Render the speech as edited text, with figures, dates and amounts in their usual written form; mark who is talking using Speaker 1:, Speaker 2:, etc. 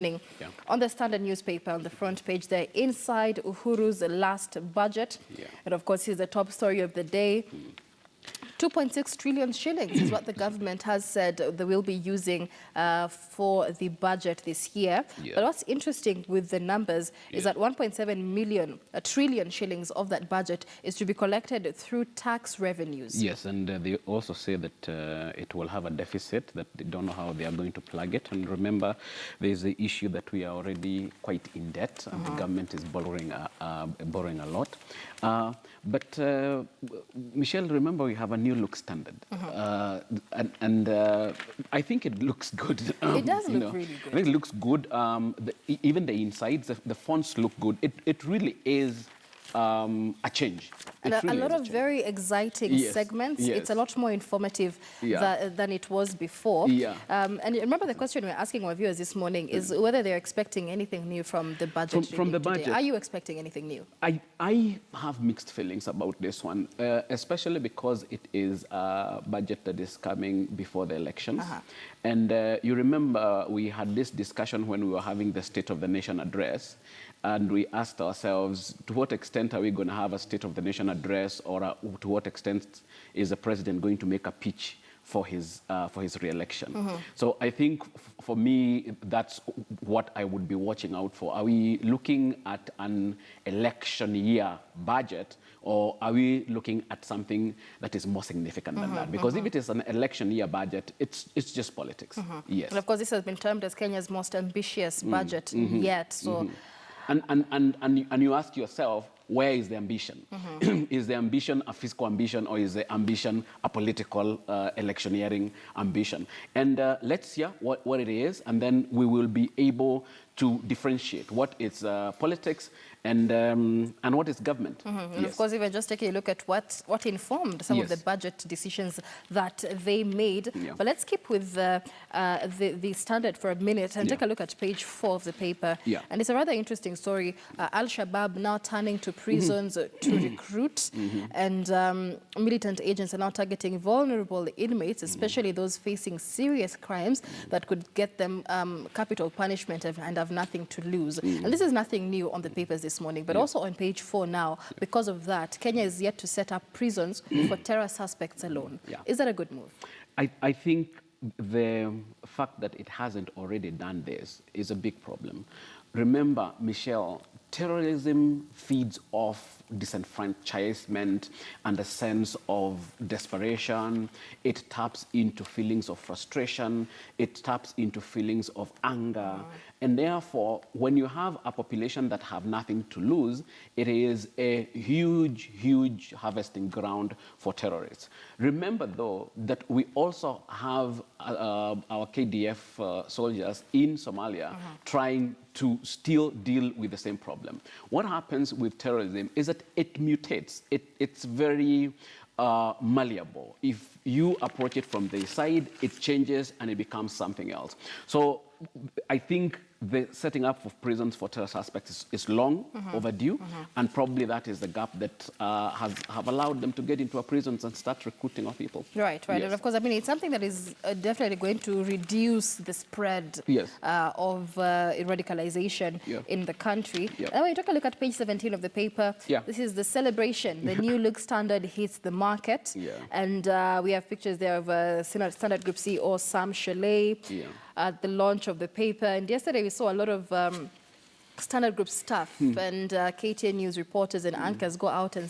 Speaker 1: Yeah. On the Standard newspaper, on the front page there, inside Uhuru's last budget. Yeah. And of course, here's the top story of the day. 2.6 trillion shillings is what the government has said they will be using for the budget this year. Yeah. But what's interesting with the numbers is that 1.7 trillion shillings of that budget is to be collected through tax revenues.
Speaker 2: Yes, and they also say that it will have a deficit, that they don't know how they are going to plug it. And remember, there's the issue that we are already quite in debt, and the government is borrowing a lot. But Michelle, remember we have a new look standard, and I think it looks good.
Speaker 1: It does look really good.
Speaker 2: I think it looks good. Even the insides, the fonts look good. It really is a change.
Speaker 1: And a lot of very exciting segments. Yes. It's a lot more informative than it was before. Yeah. And remember the question we're asking our viewers this morning is whether they're expecting anything new from the budget. From the budget. Today. Are you expecting anything new?
Speaker 2: I have mixed feelings about this one, especially because it is a budget that is coming before the elections. And you remember we had this discussion when we were having the State of the Nation address, and we asked ourselves, to what extent are we going to have a State of the Nation address, or to what extent is the president going to make a pitch for his re-election? So I think for me, that's what I would be watching out for. Are we looking at an election year budget, or are we looking at something that is more significant than that? Because if it is an election year budget, it's just politics. Yes.
Speaker 1: And of course, this has been termed as Kenya's most ambitious budget yet. So.
Speaker 2: And you ask yourself, where is the ambition? Is the ambition a fiscal ambition, or is the ambition a political electioneering ambition? And let's hear what it is, and then we will be able to differentiate what is politics and what is government.
Speaker 1: And of course, even just taking a look at what informed some of the budget decisions that they made. But let's keep with the Standard for a minute and take a look at page 4 of the paper. And it's a rather interesting story. Al-Shabaab now turning to prisons to recruit, and militant agents are now targeting vulnerable inmates, especially those facing serious crimes that could get them capital punishment and have nothing to lose. And this is nothing new on the papers this morning, but also on page 4 now. Because of that, Kenya is yet to set up prisons for terror suspects alone. Is that a good move?
Speaker 2: I think the fact that it hasn't already done this is a big problem. Remember, Michelle, terrorism feeds off disenfranchisement and a sense of desperation. It taps into feelings of frustration. It taps into feelings of anger. And therefore, when you have a population that have nothing to lose, it is a huge, huge harvesting ground for terrorists. Remember, though, that we also have our KDF soldiers in Somalia trying to still deal with the same problem. What happens with terrorism is that it mutates. It's very malleable. If you approach it from the side, it changes and it becomes something else. So I think the setting up of prisons for terror suspects is long overdue, and probably that is the gap that have allowed them to get into our prisons and start recruiting our people.
Speaker 1: Right. Yes. And of course, I mean, it's something that is definitely going to reduce the spread of radicalization in the country. And when you take a look at page 17 of the paper, this is the celebration. The new look standard hits the market. And we have pictures there of Standard Group CEO Sam Shelley at the launch of the paper. And yesterday we saw a lot of Standard Group staff and KTN News reporters and anchors go out and